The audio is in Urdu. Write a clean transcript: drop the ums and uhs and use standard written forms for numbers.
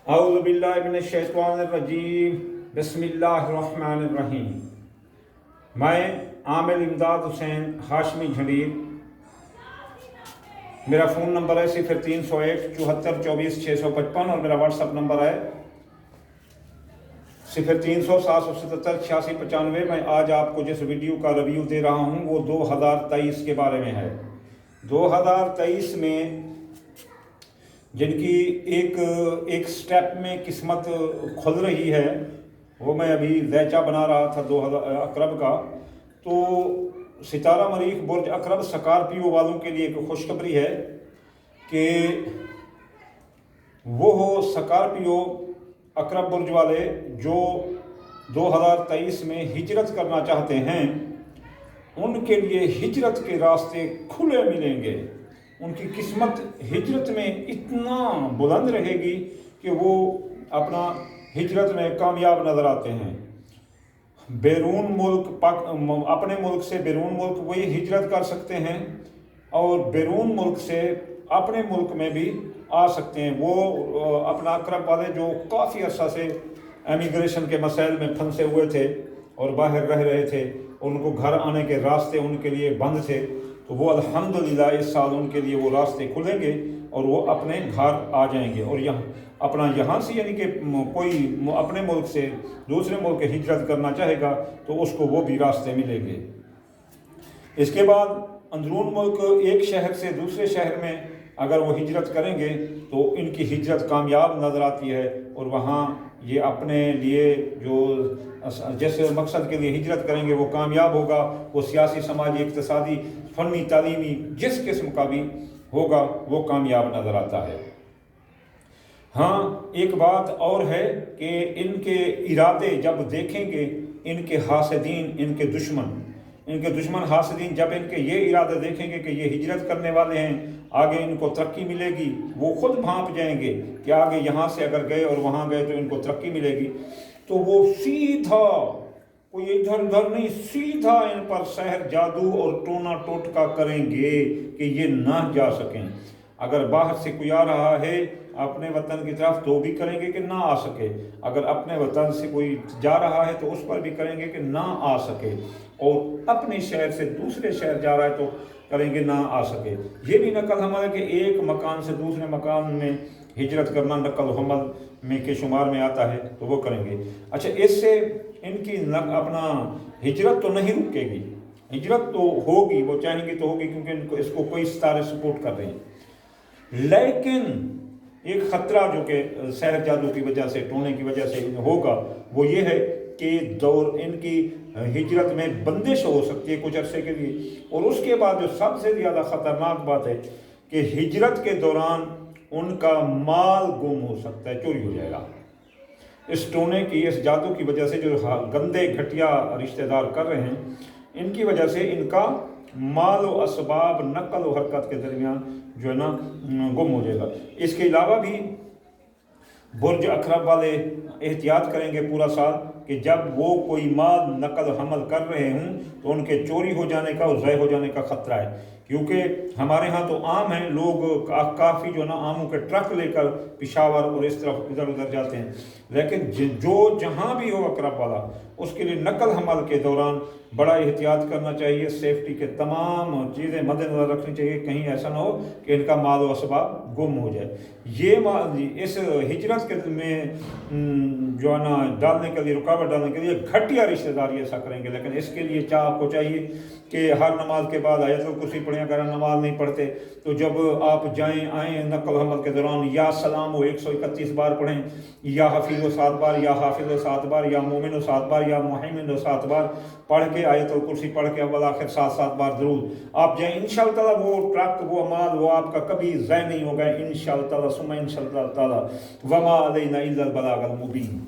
اعوذ باللہ من الشیطان الرجیم بسم اللہ الرحمن الرحیم۔ میں عامر امداد حسین ہاشمی جھنڈیر، میرا فون نمبر ہے 030174245655 اور میرا واٹس ایپ نمبر ہے 0300778695۔ میں آج آپ کو جس ویڈیو کا ریویو دے رہا ہوں وہ 2023 کے بارے میں ہے۔ 2023 میں جن کی ایک سٹیپ میں قسمت کھل رہی ہے، وہ میں ابھی ذیچہ بنا رہا تھا اقرب کا، تو ستارہ مریخ برج اقرب سکارپیو والوں کے لیے ایک خوشخبری ہے کہ وہ سکارپیو اقرب برج والے جو 2023 میں ہجرت کرنا چاہتے ہیں، ان کے لیے ہجرت کے راستے کھلے ملیں گے۔ ان کی قسمت ہجرت میں اتنا بلند رہے گی کہ وہ اپنا ہجرت میں کامیاب نظر آتے ہیں۔ بیرون ملک اپنے ملک سے بیرون ملک وہی ہجرت کر سکتے ہیں اور بیرون ملک سے اپنے ملک میں بھی آ سکتے ہیں۔ وہ اپنا اقرب والے جو کافی عرصہ سے امیگریشن کے مسائل میں پھنسے ہوئے تھے اور باہر رہ رہے تھے، ان کو گھر آنے کے راستے ان کے لیے بند تھے، تو وہ الحمدللہ اس سال ان کے لیے وہ راستے کھلیں گے اور وہ اپنے گھر آ جائیں گے۔ اور یہاں سے یعنی کہ کوئی اپنے ملک سے دوسرے ملک ہجرت کرنا چاہے گا تو اس کو وہ بھی راستے ملیں گے۔ اس کے بعد اندرون ملک ایک شہر سے دوسرے شہر میں اگر وہ ہجرت کریں گے تو ان کی ہجرت کامیاب نظر آتی ہے، اور وہاں یہ اپنے لیے جو جیسے مقصد کے لیے ہجرت کریں گے وہ کامیاب ہوگا۔ وہ سیاسی، سماجی، اقتصادی، فنی، تعلیمی جس قسم کا بھی ہوگا وہ کامیاب نظر آتا ہے۔ ہاں، ایک بات اور ہے کہ ان کے ارادے جب دیکھیں گے ان کے حاسدین، ان کے دشمن حاسدین جب ان کے یہ ارادے دیکھیں گے کہ یہ ہجرت کرنے والے ہیں، آگے ان کو ترقی ملے گی، وہ خود بھانپ جائیں گے کہ آگے یہاں سے اگر گئے اور وہاں گئے تو ان کو ترقی ملے گی، تو وہ سیدھا، کوئی ادھر ادھر نہیں، سیدھا ان پر سحر، جادو اور ٹونا ٹوٹکا کریں گے کہ یہ نہ جا سکیں۔ اگر باہر سے کوئی آ رہا ہے اپنے وطن کی طرف تو بھی کریں گے کہ نہ آ سکے، اگر اپنے وطن سے کوئی جا رہا ہے تو اس پر بھی کریں گے کہ نہ آ سکے، اور اپنے شہر سے دوسرے شہر جا رہا ہے تو کریں گے نہ آ سکے۔ یہ بھی نقل حمل ہے کہ ایک مکان سے دوسرے مکان میں ہجرت کرنا نقل حمل میں کے شمار میں آتا ہے، تو وہ کریں گے۔ اچھا، اس سے ان کی اپنا ہجرت تو نہیں رکے گی، ہجرت تو ہوگی، وہ چاہیں گے تو ہوگی، کیونکہ اس کو کوئی ستارے سپورٹ کر رہے ہیں۔ لیکن ایک خطرہ جو کہ سحر جادو کی وجہ سے، ٹونے کی وجہ سے ہوگا، وہ یہ ہے کہ ان کی ہجرت میں بندش ہو سکتی ہے کچھ عرصے کے لیے، اور اس کے بعد جو سب سے زیادہ خطرناک بات ہے کہ ہجرت کے دوران ان کا مال گم ہو سکتا ہے، چوری ہو جائے گا۔ اس ٹونے کی، اس جادو کی وجہ سے جو گندے گھٹیا رشتہ دار کر رہے ہیں، ان کی وجہ سے ان کا مال و اسباب نقل و حرکت کے درمیان جو ہے نا گم ہو جائے گا۔ اس کے علاوہ بھی برج اقرب والے احتیاط کریں گے پورا سال کہ جب وہ کوئی مال نقل حمل کر رہے ہوں تو ان کے چوری ہو جانے کا اور ضائع ہو جانے کا خطرہ ہے، کیونکہ ہمارے ہاں تو عام ہیں، لوگ کافی جو ہے نا آموں کے ٹرک لے کر پشاور اور اس طرف ادھر ادھر جاتے ہیں، لیکن جو جہاں بھی ہو اقرب والا، اس کے لیے نقل حمل کے دوران بڑا احتیاط کرنا چاہیے، سیفٹی کے تمام چیزیں مد نظر رکھنی چاہیے، کہیں ایسا نہ ہو کہ ان کا مال و اسباب گم ہو جائے۔ یہ اس ہجرت کے میں جو ہے نا ڈالنے کے لیے، رکاوٹ ڈالنے کے لیے گھٹیا رشتہ داری ایسا کریں گے، لیکن اس کے لیے آپ کو چاہیے کہ ہر نماز کے بعد آیت الکرسی پڑھیں۔ اگر نماز نہیں پڑھتے تو جب آپ آئیں نقل حمل کے دوران یا سلام و 131 بار پڑھیں، یا حفیظ و 7 بار، یا حافظ و 7 بار، یا مومن و 7 بار، یا محمن و 7 بار پڑھ کے آیت الکرسی پڑھ کے اول آخر 7 بار درود آپ جائیں، انشاءاللہ تعالیٰ وہ ٹرک، وہ مال، وہ آپ کا کبھی ضائع نہیں ہوگا، انشاءاللہ تعالیٰ ثم انشاءاللہ تعالیٰ، وما علینا الا البلاغ المبین۔